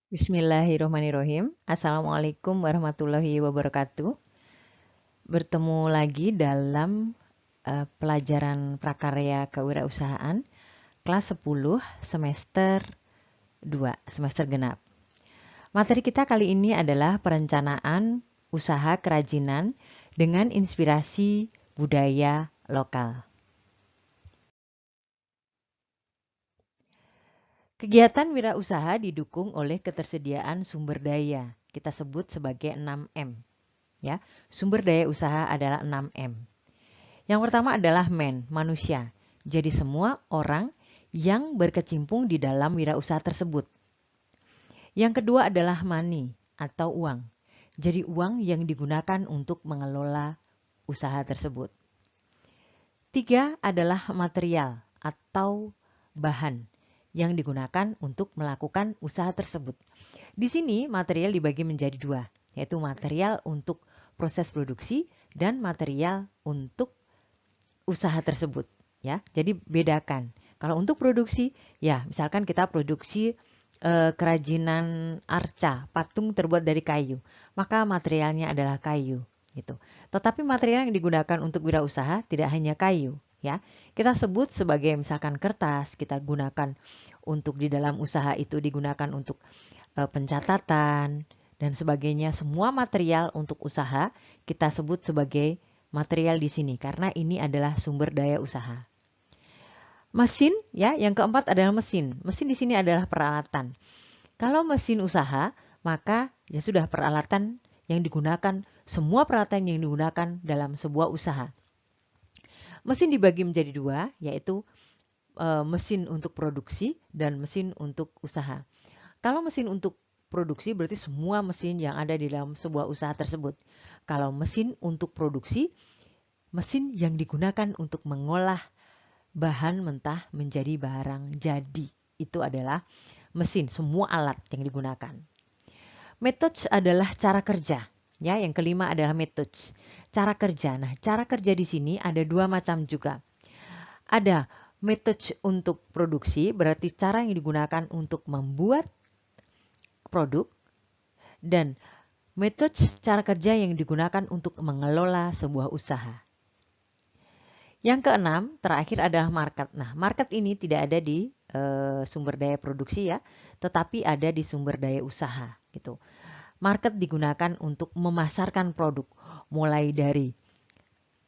Bismillahirrohmanirrohim. Assalamualaikum warahmatullahi wabarakatuh. Bertemu lagi dalam pelajaran prakarya kewirausahaan kelas 10 semester 2, semester genap. Materi kita kali ini adalah perencanaan usaha kerajinan dengan inspirasi budaya lokal. Kegiatan wirausaha didukung oleh ketersediaan sumber daya. Kita sebut sebagai 6M. Ya, sumber daya usaha adalah 6M. Yang pertama adalah manusia. Jadi semua orang yang berkecimpung di dalam wirausaha tersebut. Yang kedua adalah money atau uang. Jadi uang yang digunakan untuk mengelola usaha tersebut. 3 adalah material atau bahan yang digunakan untuk melakukan usaha tersebut. Di sini material dibagi menjadi 2, yaitu material untuk proses produksi dan material untuk usaha tersebut. Ya, jadi bedakan. Kalau untuk produksi, ya misalkan kita produksi kerajinan arca, patung terbuat dari kayu, maka materialnya adalah kayu. Gitu. Tetapi material yang digunakan untuk wirausaha tidak hanya kayu. Ya, kita sebut sebagai misalkan kertas, kita gunakan untuk di dalam usaha itu digunakan untuk pencatatan dan sebagainya. Semua material untuk usaha kita sebut sebagai material di sini karena ini adalah sumber daya usaha. Mesin, ya, yang keempat adalah mesin. Mesin di sini adalah peralatan. Kalau mesin usaha, maka ya sudah peralatan yang digunakan, semua peralatan yang digunakan dalam sebuah usaha. Mesin dibagi menjadi 2, yaitu mesin untuk produksi dan mesin untuk usaha. Kalau mesin untuk produksi berarti semua mesin yang ada di dalam sebuah usaha tersebut. Kalau mesin untuk produksi, mesin yang digunakan untuk mengolah bahan mentah menjadi barang jadi. Itu adalah mesin, semua alat yang digunakan. Metode adalah cara kerja. Ya, yang kelima adalah metode. Cara kerja. Nah, cara kerja di sini ada 2 macam juga. Ada metode untuk produksi, berarti cara yang digunakan untuk membuat produk, dan metode cara kerja yang digunakan untuk mengelola sebuah usaha. Yang keenam, terakhir adalah market. Nah, market ini tidak ada di sumber daya produksi ya, tetapi ada di sumber daya usaha gitu. Market digunakan untuk memasarkan produk, mulai dari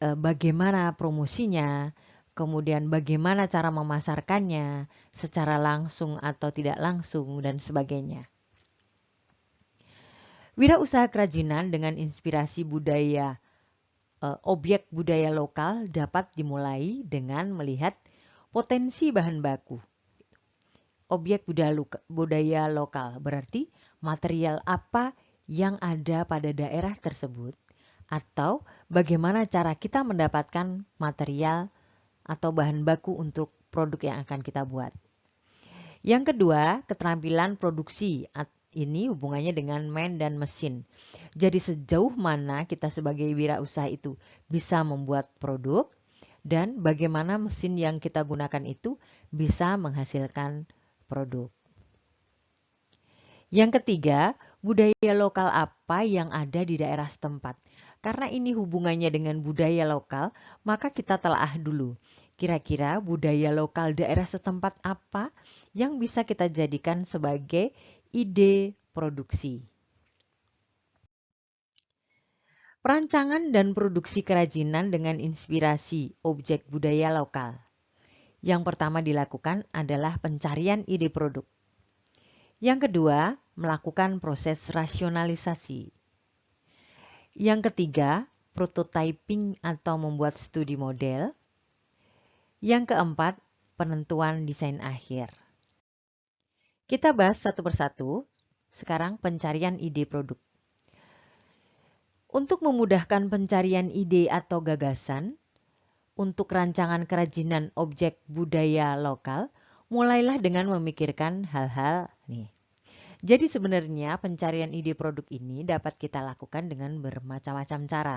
bagaimana promosinya, kemudian bagaimana cara memasarkannya, secara langsung atau tidak langsung, dan sebagainya. Wirausaha kerajinan dengan inspirasi budaya objek budaya lokal dapat dimulai dengan melihat potensi bahan baku. Objek budaya lokal berarti material apa yang ada pada daerah tersebut atau bagaimana cara kita mendapatkan material atau bahan baku untuk produk yang akan kita buat. Yang kedua, keterampilan produksi. Ini hubungannya dengan dan mesin. Jadi sejauh mana kita sebagai wirausaha itu bisa membuat produk dan bagaimana mesin yang kita gunakan itu bisa menghasilkan produk. Yang ketiga, budaya lokal apa yang ada di daerah setempat. Karena ini hubungannya dengan budaya lokal, maka kita telaah dulu. Kira-kira budaya lokal daerah setempat apa yang bisa kita jadikan sebagai ide produksi. Perancangan dan produksi kerajinan dengan inspirasi objek budaya lokal. Yang pertama dilakukan adalah pencarian ide produk. Yang kedua, melakukan proses rasionalisasi. Yang ketiga, prototyping atau membuat studi model. Yang keempat, penentuan desain akhir. Kita bahas satu persatu. Sekarang pencarian ide produk. Untuk memudahkan pencarian ide atau gagasan, untuk rancangan kerajinan objek budaya lokal, mulailah dengan memikirkan hal-hal nih. Jadi sebenarnya pencarian ide produk ini dapat kita lakukan dengan bermacam-macam cara.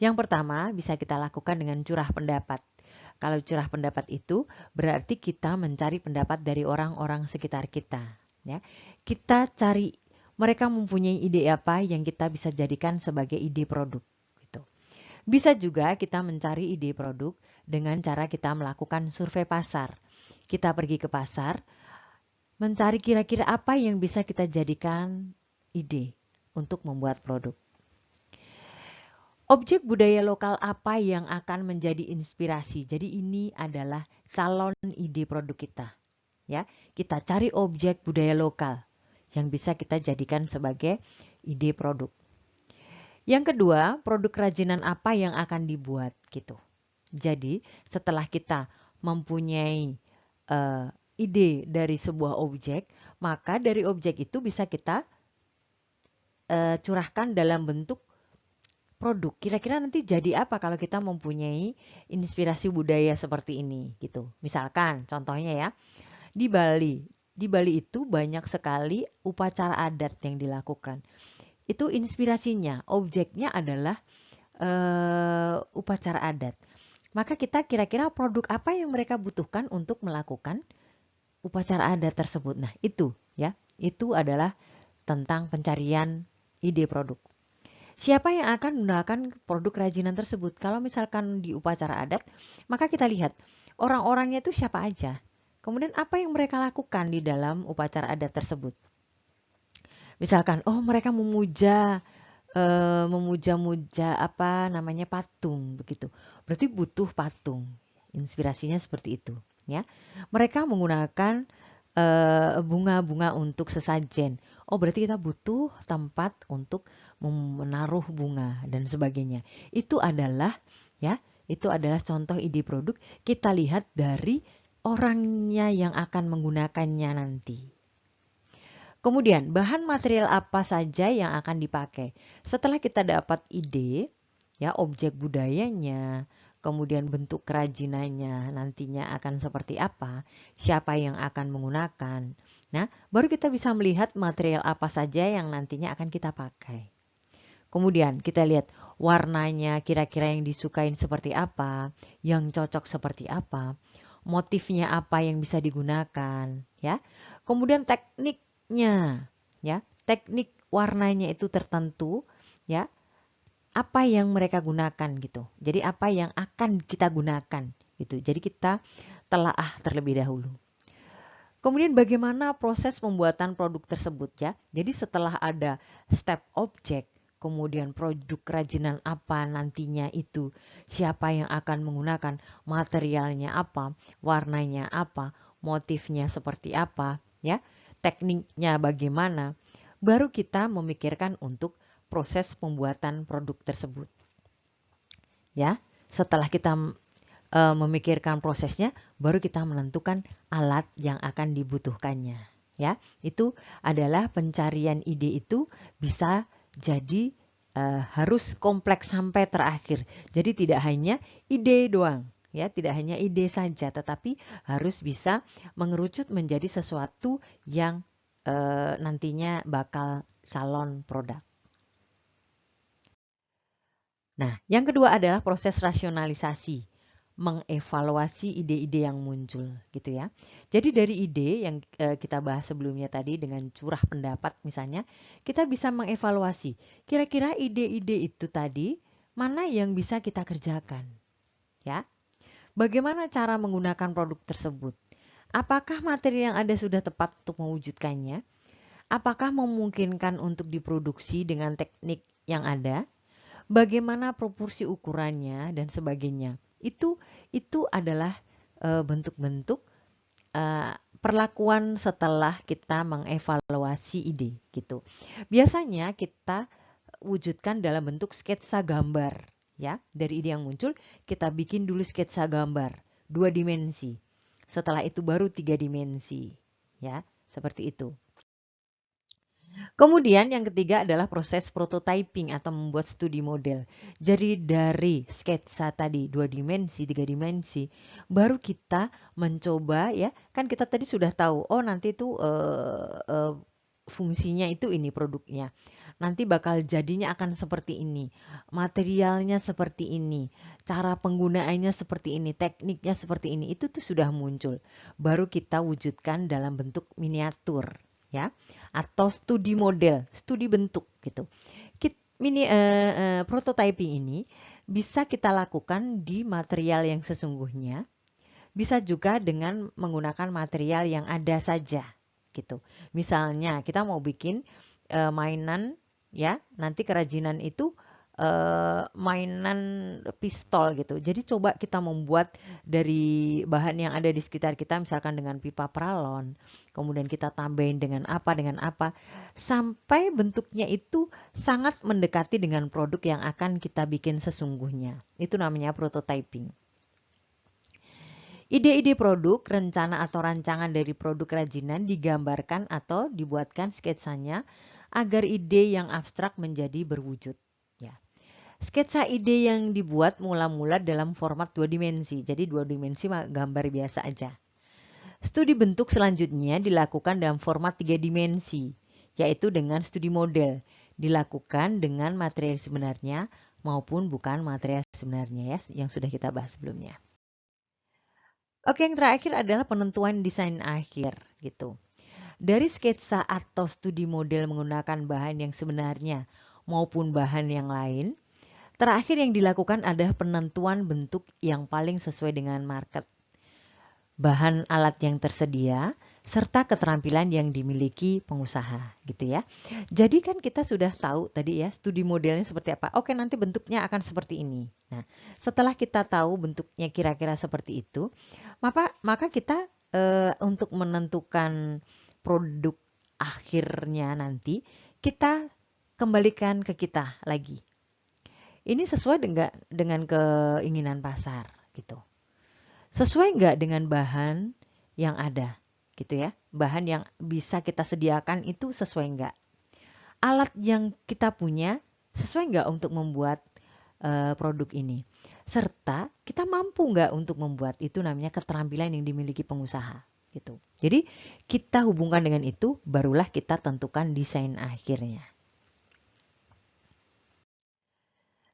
Yang pertama bisa kita lakukan dengan curah pendapat. Kalau curah pendapat itu berarti kita mencari pendapat dari orang-orang sekitar kita. Ya, kita cari mereka mempunyai ide apa yang kita bisa jadikan sebagai ide produk. Gitu. Bisa juga kita mencari ide produk dengan cara kita melakukan survei pasar. Kita pergi ke pasar, mencari kira-kira apa yang bisa kita jadikan ide untuk membuat produk. Objek budaya lokal apa yang akan menjadi inspirasi? Jadi ini adalah calon ide produk kita. Ya, kita cari objek budaya lokal yang bisa kita jadikan sebagai ide produk. Yang kedua, produk kerajinan apa yang akan dibuat gitu. Jadi, setelah kita mempunyai ide dari sebuah objek, maka dari objek itu bisa kita curahkan dalam bentuk produk. Kira-kira nanti jadi apa kalau kita mempunyai inspirasi budaya seperti ini gitu. Misalkan contohnya ya, di Bali. Di Bali itu banyak sekali upacara adat yang dilakukan. Itu inspirasinya, objeknya adalah upacara adat. Maka kita kira-kira produk apa yang mereka butuhkan untuk melakukan upacara adat tersebut. Nah, itu ya, itu adalah tentang pencarian ide produk. Siapa yang akan menggunakan produk kerajinan tersebut? Kalau misalkan di upacara adat, maka kita lihat orang-orangnya itu siapa aja. Kemudian apa yang mereka lakukan di dalam upacara adat tersebut. Misalkan, oh mereka memuja-muja apa namanya patung begitu. Berarti butuh patung. Inspirasinya seperti itu, ya. Mereka menggunakan bunga-bunga untuk sesajen. Oh, berarti kita butuh tempat untuk menaruh bunga dan sebagainya. Itu adalah ya, itu adalah contoh ide produk. Kita lihat dari orangnya yang akan menggunakannya nanti. Kemudian, bahan material apa saja yang akan dipakai? Setelah kita dapat ide, ya objek budayanya, kemudian bentuk kerajinannya nantinya akan seperti apa, siapa yang akan menggunakan. Nah, baru kita bisa melihat material apa saja yang nantinya akan kita pakai. Kemudian kita lihat warnanya kira-kira yang disukain seperti apa, yang cocok seperti apa, motifnya apa yang bisa digunakan, ya. Kemudian tekniknya, ya, teknik warnanya itu tertentu, ya, apa yang mereka gunakan gitu. Jadi apa yang akan kita gunakan gitu. Jadi kita telaah terlebih dahulu. Kemudian bagaimana proses pembuatan produk tersebut ya. Jadi setelah ada step objek, kemudian produk kerajinan apa nantinya itu, siapa yang akan menggunakan, materialnya apa, warnanya apa, motifnya seperti apa, ya, tekniknya bagaimana, baru kita memikirkan untuk proses pembuatan produk tersebut. Ya, setelah kita memikirkan prosesnya, baru kita menentukan alat yang akan dibutuhkannya. Ya, itu adalah pencarian ide itu bisa jadi harus kompleks sampai terakhir. Jadi tidak hanya ide doang, ya, tidak hanya ide saja, tetapi harus bisa mengerucut menjadi sesuatu yang nantinya bakal calon produk. Nah, yang kedua adalah proses rasionalisasi, mengevaluasi ide-ide yang muncul, gitu ya. Jadi dari ide yang kita bahas sebelumnya tadi dengan curah pendapat misalnya, kita bisa mengevaluasi kira-kira ide-ide itu tadi mana yang bisa kita kerjakan, ya. Bagaimana cara menggunakan produk tersebut? Apakah materi yang ada sudah tepat untuk mewujudkannya? Apakah memungkinkan untuk diproduksi dengan teknik yang ada? Bagaimana proporsi ukurannya dan sebagainya. Itu adalah bentuk-bentuk perlakuan setelah kita mengevaluasi ide gitu. Biasanya kita wujudkan dalam bentuk sketsa gambar ya. Dari ide yang muncul kita bikin dulu sketsa gambar 2 dimensi. Setelah itu baru 3 dimensi ya, seperti itu. Kemudian yang ketiga adalah proses prototyping atau membuat studi model. Jadi dari sketsa tadi 2 dimensi, 3 dimensi, baru kita mencoba ya, kan kita tadi sudah tahu, oh nanti itu fungsinya itu ini produknya. Nanti bakal jadinya akan seperti ini, materialnya seperti ini, cara penggunaannya seperti ini, tekniknya seperti ini, itu tuh sudah muncul. Baru kita wujudkan dalam bentuk miniatur. ya, atau studi model, studi bentuk gitu. Prototyping ini bisa kita lakukan di material yang sesungguhnya, bisa juga dengan menggunakan material yang ada saja gitu. Misalnya kita mau bikin mainan, ya, nanti kerajinan itu mainan pistol gitu. Jadi coba kita membuat dari bahan yang ada di sekitar kita, misalkan dengan pipa pralon, kemudian kita tambahin dengan apa, sampai bentuknya itu sangat mendekati dengan produk yang akan kita bikin sesungguhnya. Itu namanya prototyping. Ide-ide produk, rencana atau rancangan dari produk kerajinan digambarkan atau dibuatkan sketsanya agar ide yang abstrak menjadi berwujud. Ya. Sketsa ide yang dibuat mula-mula dalam format 2 dimensi. Jadi 2 dimensi gambar biasa aja. Studi bentuk selanjutnya dilakukan dalam format 3 dimensi, yaitu dengan studi model. Dilakukan dengan material sebenarnya maupun bukan material sebenarnya, ya, yang sudah kita bahas sebelumnya. Oke, yang terakhir adalah penentuan desain akhir gitu. Dari sketsa atau studi model menggunakan bahan yang sebenarnya maupun bahan yang lain, terakhir yang dilakukan adalah penentuan bentuk yang paling sesuai dengan market, bahan alat yang tersedia, serta keterampilan yang dimiliki pengusaha gitu ya. Jadi kan kita sudah tahu tadi ya studi modelnya seperti apa. Oke, nanti bentuknya akan seperti ini. Nah, setelah kita tahu bentuknya kira-kira seperti itu, maka kita untuk menentukan produk akhirnya nanti kita kembalikan ke kita lagi. Ini sesuai dengan keinginan pasar gitu. Sesuai nggak dengan bahan yang ada gitu ya. Bahan yang bisa kita sediakan itu sesuai nggak? Alat yang kita punya sesuai nggak untuk membuat produk ini? Serta kita mampu nggak untuk membuat, itu namanya keterampilan yang dimiliki pengusaha gitu. Jadi kita hubungkan dengan itu, barulah kita tentukan desain akhirnya.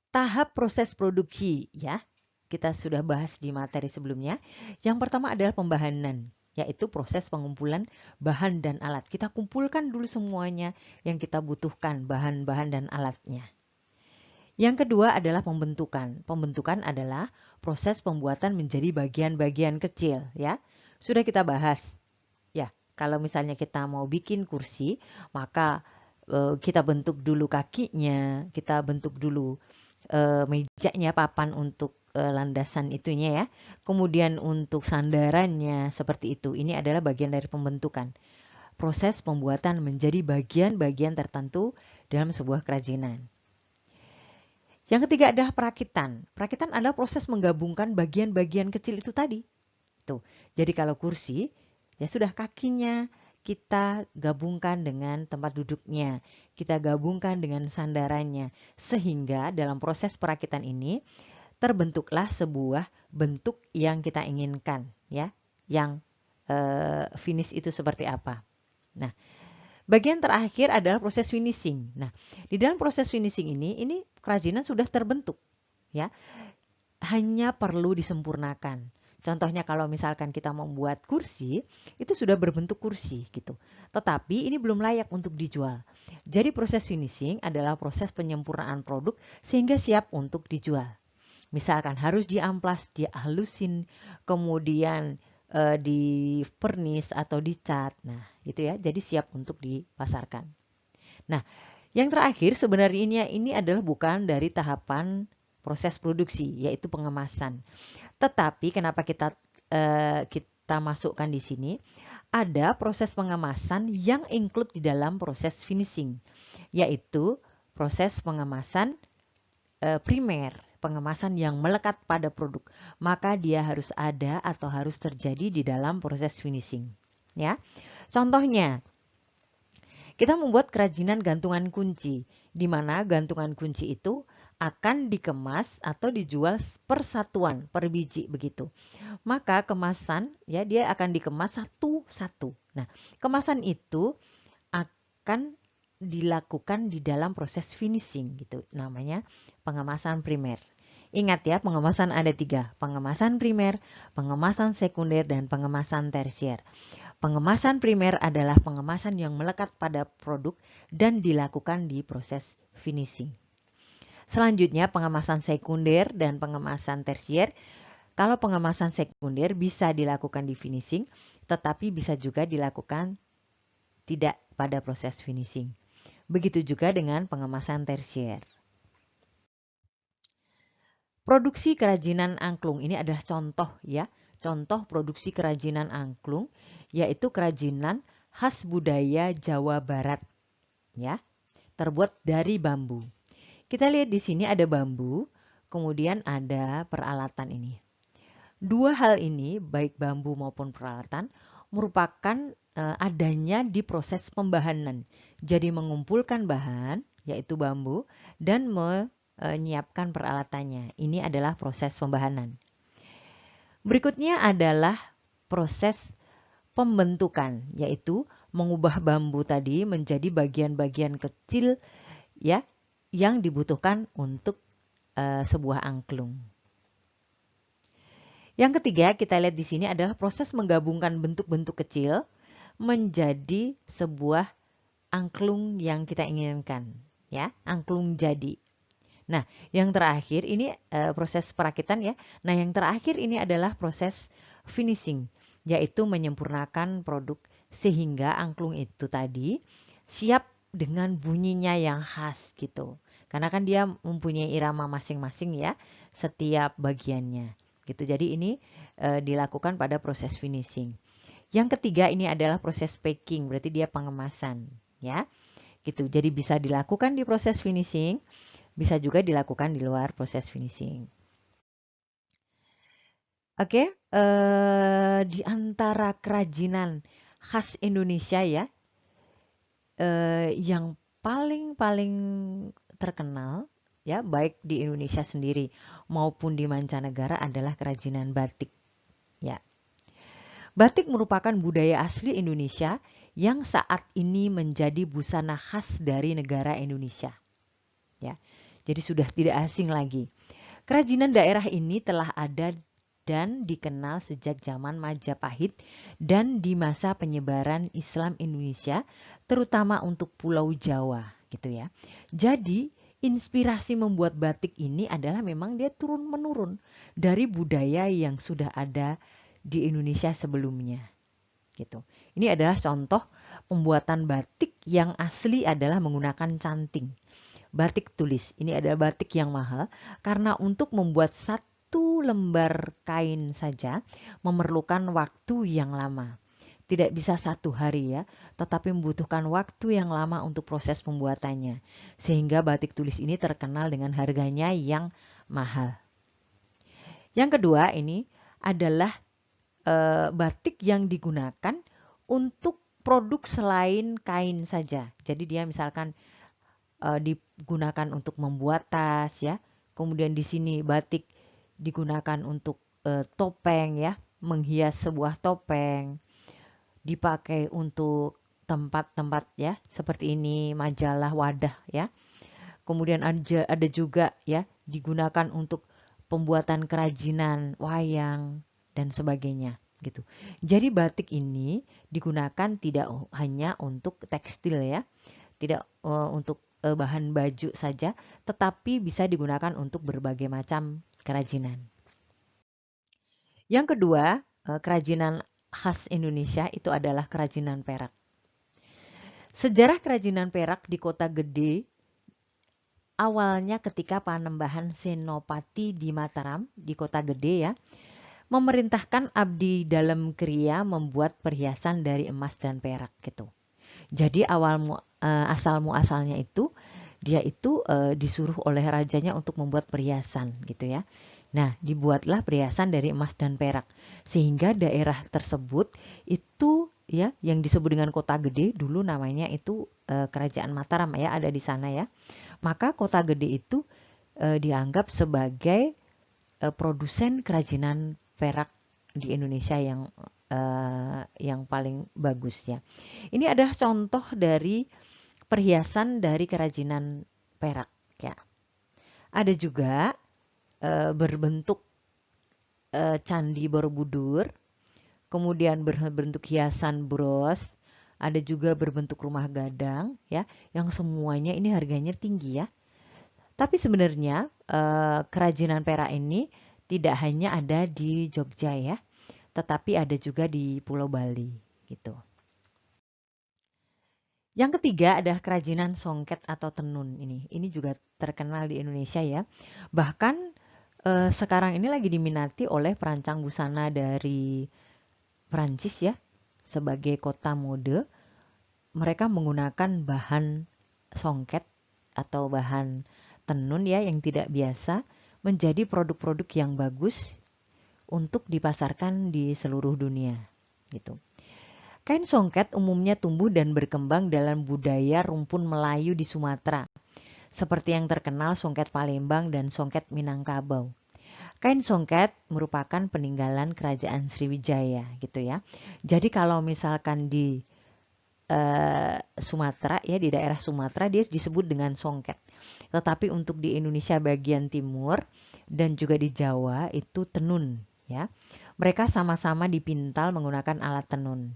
Tahap proses produksi ya. Kita sudah bahas di materi sebelumnya. Yang pertama adalah pembahanan, yaitu proses pengumpulan bahan dan alat. Kita kumpulkan dulu semuanya yang kita butuhkan, bahan-bahan dan alatnya. Yang kedua adalah pembentukan. Pembentukan adalah proses pembuatan menjadi bagian-bagian kecil, ya. Sudah kita bahas. Ya, kalau misalnya kita mau bikin kursi, maka kita bentuk dulu kakinya, kita bentuk dulu mejanya, papan untuk landasan itunya ya. Kemudian untuk sandarannya seperti itu. Ini adalah bagian dari pembentukan. Proses pembuatan menjadi bagian-bagian tertentu dalam sebuah kerajinan. Yang ketiga adalah perakitan. Perakitan adalah proses menggabungkan bagian-bagian kecil itu tadi. Tuh. Jadi kalau kursi, ya sudah kakinya kita gabungkan dengan tempat duduknya, kita gabungkan dengan sandarannya, sehingga dalam proses perakitan ini terbentuklah sebuah bentuk yang kita inginkan, ya, yang finish itu seperti apa. Nah, bagian terakhir adalah proses finishing. Nah, di dalam proses finishing ini kerajinan sudah terbentuk, ya, hanya perlu disempurnakan. Contohnya kalau misalkan kita membuat kursi, itu sudah berbentuk kursi gitu. Tetapi ini belum layak untuk dijual. Jadi proses finishing adalah proses penyempurnaan produk sehingga siap untuk dijual. Misalkan harus diamplas, dihalusin, kemudian di vernis atau dicat. Nah, gitu ya. Jadi siap untuk dipasarkan. Nah, yang terakhir sebenarnya ini adalah bukan dari tahapan proses produksi, yaitu pengemasan. Tetapi kenapa kita masukkan di sini? Ada proses pengemasan yang include di dalam proses finishing, yaitu proses pengemasan primer, pengemasan yang melekat pada produk. Maka dia harus ada atau harus terjadi di dalam proses finishing. Ya, contohnya kita membuat kerajinan gantungan kunci, di mana gantungan kunci itu akan dikemas atau dijual per satuan, per biji begitu. Maka kemasan, ya, dia akan dikemas satu-satu. Nah, kemasan itu akan dilakukan di dalam proses finishing gitu, namanya pengemasan primer. Ingat ya, pengemasan ada 3, pengemasan primer, pengemasan sekunder, dan pengemasan tersier. Pengemasan primer adalah pengemasan yang melekat pada produk dan dilakukan di proses finishing. Selanjutnya pengemasan sekunder dan pengemasan tersier. Kalau pengemasan sekunder bisa dilakukan di finishing, tetapi bisa juga dilakukan tidak pada proses finishing. Begitu juga dengan pengemasan tersier. Produksi kerajinan angklung ini adalah contoh ya, contoh produksi kerajinan angklung, yaitu kerajinan khas budaya Jawa Barat ya, terbuat dari bambu. Kita lihat di sini ada bambu, kemudian ada peralatan ini. Dua hal ini, baik bambu maupun peralatan, merupakan adanya di proses pembahanan. Jadi mengumpulkan bahan, yaitu bambu, dan menyiapkan peralatannya. Ini adalah proses pembahanan. Berikutnya adalah proses pembentukan, yaitu mengubah bambu tadi menjadi bagian-bagian kecil ya yang dibutuhkan untuk sebuah angklung. Yang ketiga, kita lihat di sini adalah proses menggabungkan bentuk-bentuk kecil menjadi sebuah angklung yang kita inginkan, ya, angklung jadi. Nah, yang terakhir ini proses perakitan ya. Nah, yang terakhir ini adalah proses finishing, yaitu menyempurnakan produk sehingga angklung itu tadi siap dengan bunyinya yang khas gitu. Karena kan dia mempunyai irama masing-masing ya, setiap bagiannya. Gitu. Jadi ini dilakukan pada proses finishing. Yang ketiga ini adalah proses packing, berarti dia pengemasan ya. Gitu. Jadi bisa dilakukan di proses finishing, bisa juga dilakukan di luar proses finishing. Oke, di antara kerajinan khas Indonesia ya, yang paling terkenal ya, baik di Indonesia sendiri maupun di mancanegara adalah kerajinan batik. Ya. Batik merupakan budaya asli Indonesia yang saat ini menjadi busana khas dari negara Indonesia. Ya. Jadi sudah tidak asing lagi. Kerajinan daerah ini telah ada dan dikenal sejak zaman Majapahit dan di masa penyebaran Islam Indonesia, terutama untuk Pulau Jawa, gitu ya. Jadi, inspirasi membuat batik ini adalah memang dia turun-menurun dari budaya yang sudah ada di Indonesia sebelumnya, gitu. Ini adalah contoh pembuatan batik yang asli adalah menggunakan canting. Batik tulis, ini adalah batik yang mahal karena untuk membuat satu lembar kain saja memerlukan waktu yang lama. Tidak bisa satu hari ya, tetapi membutuhkan waktu yang lama untuk proses pembuatannya. Sehingga batik tulis ini terkenal dengan harganya yang mahal. Yang kedua ini adalah batik yang digunakan untuk produk selain kain saja. Jadi dia misalkan digunakan untuk membuat tas ya. Kemudian di sini batik digunakan untuk topeng ya, menghias sebuah topeng. Dipakai untuk tempat-tempat ya, seperti ini majalah, wadah ya. Kemudian ada juga ya digunakan untuk pembuatan kerajinan wayang dan sebagainya gitu. Jadi batik ini digunakan tidak hanya untuk tekstil ya, tidak untuk bahan baju saja, tetapi bisa digunakan untuk berbagai macam kerajinan. Yang kedua, kerajinan khas Indonesia itu adalah kerajinan perak. Sejarah kerajinan perak di Kota Gede awalnya ketika Panembahan Senopati di Mataram, di Kota Gede ya, memerintahkan abdi dalam kriya membuat perhiasan dari emas dan perak gitu. Jadi asal muasalnya itu dia itu disuruh oleh rajanya untuk membuat perhiasan gitu ya. Nah, dibuatlah perhiasan dari emas dan perak sehingga daerah tersebut itu ya yang disebut dengan Kota Gede dulu namanya itu Kerajaan Mataram ya, ada di sana ya. Maka Kota Gede itu dianggap sebagai produsen kerajinan perak di Indonesia yang paling bagus ya. Ini adalah contoh dari perhiasan dari kerajinan perak ya. Ada juga berbentuk candi Borobudur, kemudian berbentuk hiasan bros, ada juga berbentuk rumah gadang ya, yang semuanya ini harganya tinggi ya. Tapi sebenarnya kerajinan perak ini tidak hanya ada di Jogja ya, tetapi ada juga di Pulau Bali gitu. Yang ketiga adalah kerajinan songket atau tenun ini. Ini juga terkenal di Indonesia ya. Bahkan sekarang ini lagi diminati oleh perancang busana dari Prancis ya, sebagai kota mode. Mereka menggunakan bahan songket atau bahan tenun ya yang tidak biasa menjadi produk-produk yang bagus untuk dipasarkan di seluruh dunia gitu. Kain songket umumnya tumbuh dan berkembang dalam budaya rumpun Melayu di Sumatera, seperti yang terkenal songket Palembang dan songket Minangkabau. Kain songket merupakan peninggalan kerajaan Sriwijaya gitu ya. Jadi kalau misalkan di Sumatera ya, di daerah Sumatera dia disebut dengan songket. Tetapi untuk di Indonesia bagian timur dan juga di Jawa itu tenun ya. Mereka sama-sama dipintal menggunakan alat tenun.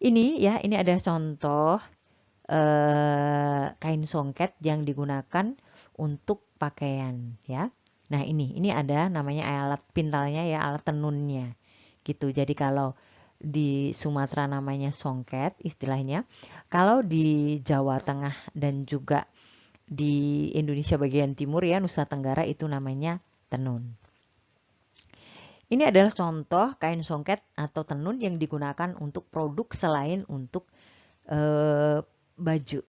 Ini ya, ini ada contoh kain songket yang digunakan untuk pakaian ya. Nah, ini ada namanya alat pintalnya ya, alat tenunnya gitu. Jadi kalau di Sumatera namanya songket istilahnya. Kalau di Jawa Tengah dan juga di Indonesia bagian timur ya, Nusa Tenggara itu namanya tenun. Ini adalah contoh kain songket atau tenun yang digunakan untuk produk selain untuk baju.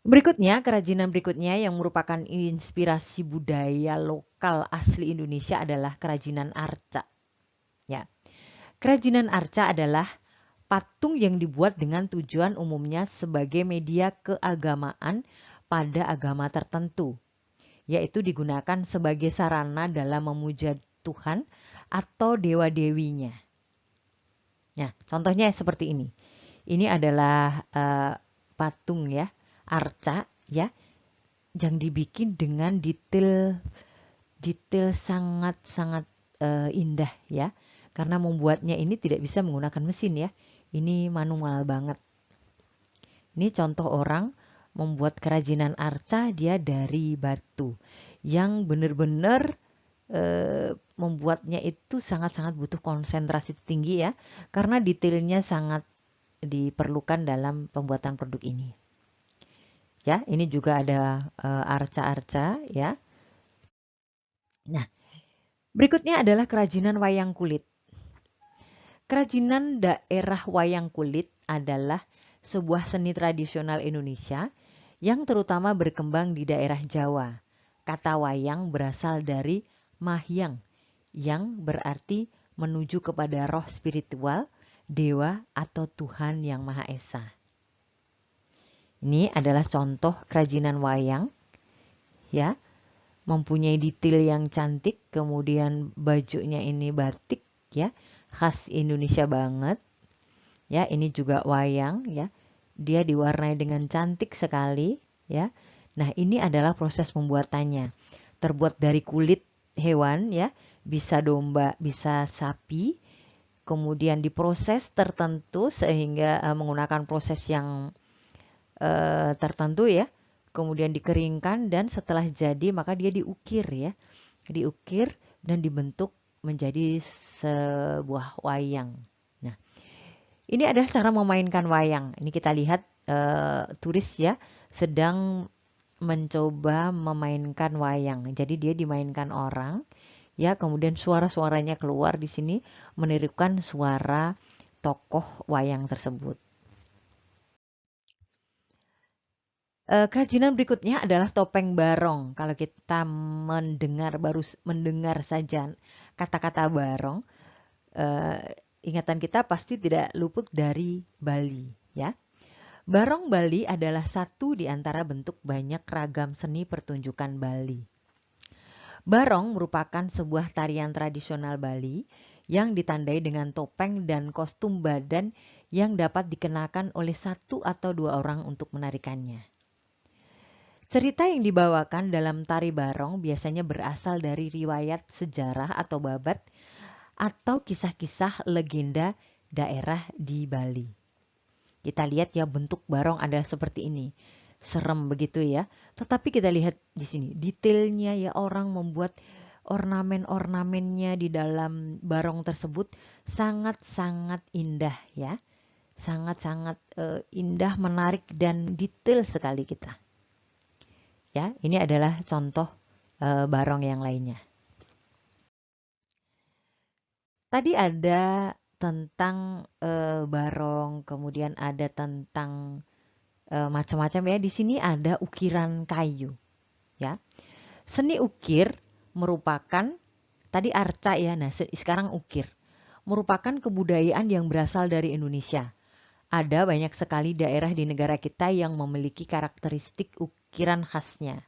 Berikutnya, kerajinan berikutnya yang merupakan inspirasi budaya lokal asli Indonesia adalah kerajinan arca. Ya. Kerajinan arca adalah patung yang dibuat dengan tujuan umumnya sebagai media keagamaan pada agama tertentu, yaitu digunakan sebagai sarana dalam memuja Tuhan atau dewa-dewinya. Nah, contohnya seperti ini. Ini adalah patung ya, arca ya, yang dibikin dengan detail sangat-sangat indah ya. Karena membuatnya ini tidak bisa menggunakan mesin ya. Ini manual banget. Ini contoh orang membuat kerajinan arca dia dari batu yang benar-benar membuatnya itu sangat-sangat butuh konsentrasi tinggi ya, karena detailnya sangat diperlukan dalam pembuatan produk ini. Ya, ini juga ada arca-arca ya. Nah, berikutnya adalah kerajinan wayang kulit. Kerajinan daerah wayang kulit adalah sebuah seni tradisional Indonesia yang terutama berkembang di daerah Jawa. Kata wayang berasal dari mahyang yang berarti menuju kepada roh spiritual, dewa atau Tuhan yang Maha Esa. Ini adalah contoh kerajinan wayang ya, mempunyai detail yang cantik, kemudian bajunya ini batik ya, khas Indonesia banget. Ya, ini juga wayang ya. Dia diwarnai dengan cantik sekali ya. Nah, ini adalah proses pembuatannya. Terbuat dari kulit hewan ya, bisa domba, bisa sapi. Kemudian diproses tertentu sehingga menggunakan proses yang tertentu ya. Kemudian dikeringkan dan setelah jadi maka dia diukir ya. Diukir dan dibentuk menjadi sebuah wayang. Nah, ini adalah cara memainkan wayang. Ini kita lihat turis ya sedang mencoba memainkan wayang. Jadi dia dimainkan orang ya, kemudian suara-suaranya keluar di sini menirukan suara tokoh wayang tersebut. Kerajinan berikutnya adalah topeng barong. Kalau kita baru mendengar saja kata-kata barong, ingatan kita pasti tidak luput dari Bali, ya. Barong Bali adalah satu di antara bentuk banyak ragam seni pertunjukan Bali. Barong merupakan sebuah tarian tradisional Bali yang ditandai dengan topeng dan kostum badan yang dapat dikenakan oleh satu atau dua orang untuk menarikannya. Cerita yang dibawakan dalam tari barong biasanya berasal dari riwayat sejarah atau babat atau kisah-kisah legenda daerah di Bali. Kita lihat ya, bentuk barong adalah seperti ini. Serem begitu ya. Tetapi kita lihat di sini detailnya ya, orang membuat ornamen-ornamennya di dalam barong tersebut sangat-sangat indah ya. Sangat-sangat indah, menarik dan detail sekali kita. Ya, ini adalah contoh barong yang lainnya. Tadi ada tentang barong, kemudian ada tentang macam-macam ya. Di sini ada ukiran kayu, ya. Seni ukir merupakan tadi arca ya. Nah, sekarang ukir merupakan kebudayaan yang berasal dari Indonesia. Ada banyak sekali daerah di negara kita yang memiliki karakteristik ukiran khasnya.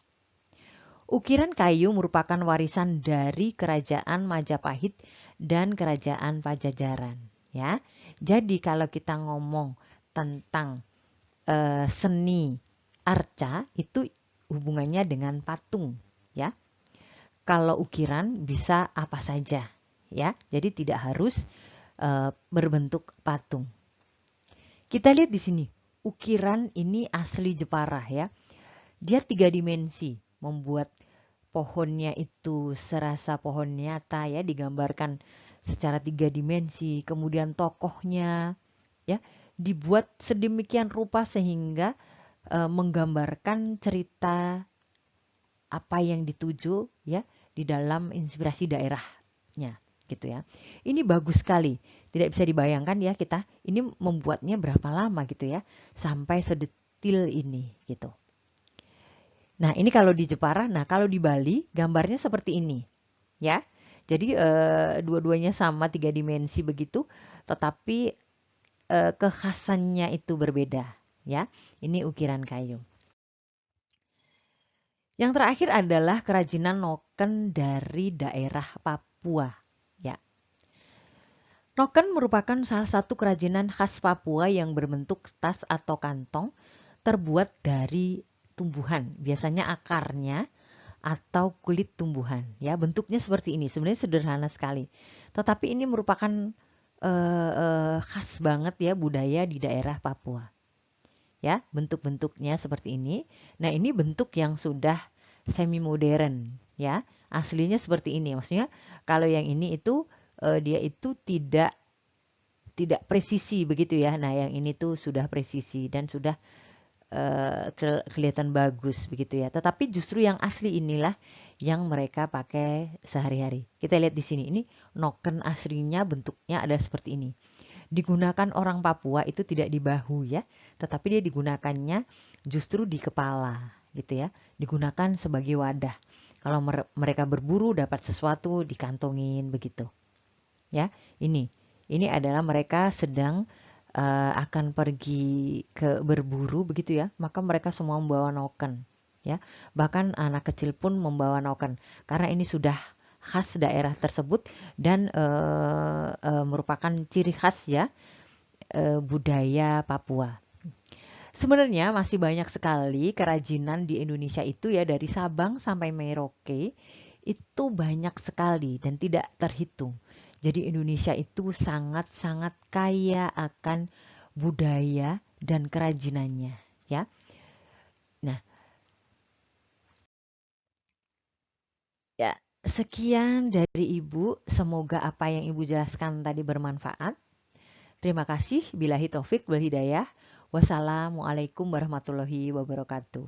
Ukiran kayu merupakan warisan dari Kerajaan Majapahit dan Kerajaan Pajajaran, ya. Jadi kalau kita ngomong tentang seni arca itu hubungannya dengan patung, ya. Kalau ukiran bisa apa saja, ya. Jadi tidak harus berbentuk patung. Kita lihat di sini, ukiran ini asli Jepara ya. Dia 3 dimensi, membuat pohonnya itu serasa pohon nyata ya, digambarkan secara 3 dimensi. Kemudian tokohnya ya dibuat sedemikian rupa sehingga menggambarkan cerita apa yang dituju ya di dalam inspirasi daerahnya gitu ya. Ini bagus sekali. Tidak bisa dibayangkan ya kita ini membuatnya berapa lama gitu ya sampai sedetil ini gitu. Nah, ini kalau di Jepara, nah kalau di Bali gambarnya seperti ini ya. Jadi dua-duanya sama 3 dimensi begitu, tetapi kekhasannya itu berbeda ya. Ini ukiran kayu. Yang terakhir adalah kerajinan noken dari daerah Papua ya. Noken merupakan salah satu kerajinan khas Papua yang berbentuk tas atau kantong terbuat dari tumbuhan, biasanya akarnya atau kulit tumbuhan ya. Bentuknya seperti ini, sebenarnya sederhana sekali. Tetapi ini merupakan khas banget ya budaya di daerah Papua. Ya, bentuk-bentuknya seperti ini. Nah, ini bentuk yang sudah semi modern ya. Aslinya seperti ini. Maksudnya kalau yang ini itu dia itu tidak presisi begitu ya. Nah, yang ini tuh sudah presisi dan sudah kelihatan bagus begitu ya. Tetapi justru yang asli inilah yang mereka pakai sehari-hari. Kita lihat di sini. Ini noken aslinya bentuknya ada seperti ini. Digunakan orang Papua itu tidak di bahu ya, tetapi dia digunakannya justru di kepala gitu ya. Digunakan sebagai wadah. Kalau mereka berburu dapat sesuatu dikantongin begitu. Ya, ini adalah mereka sedang akan pergi ke berburu begitu ya, maka mereka semua membawa noken ya. Bahkan anak kecil pun membawa noken karena ini sudah khas daerah tersebut dan merupakan ciri khas ya budaya Papua. Sebenarnya masih banyak sekali kerajinan di Indonesia itu ya, dari Sabang sampai Merauke itu banyak sekali dan tidak terhitung. Jadi Indonesia itu sangat-sangat kaya akan budaya dan kerajinannya ya. Nah, ya, sekian dari Ibu. Semoga apa yang Ibu jelaskan tadi bermanfaat. Terima kasih. Billahi taufik wal hidayah. Wassalamualaikum warahmatullahi wabarakatuh.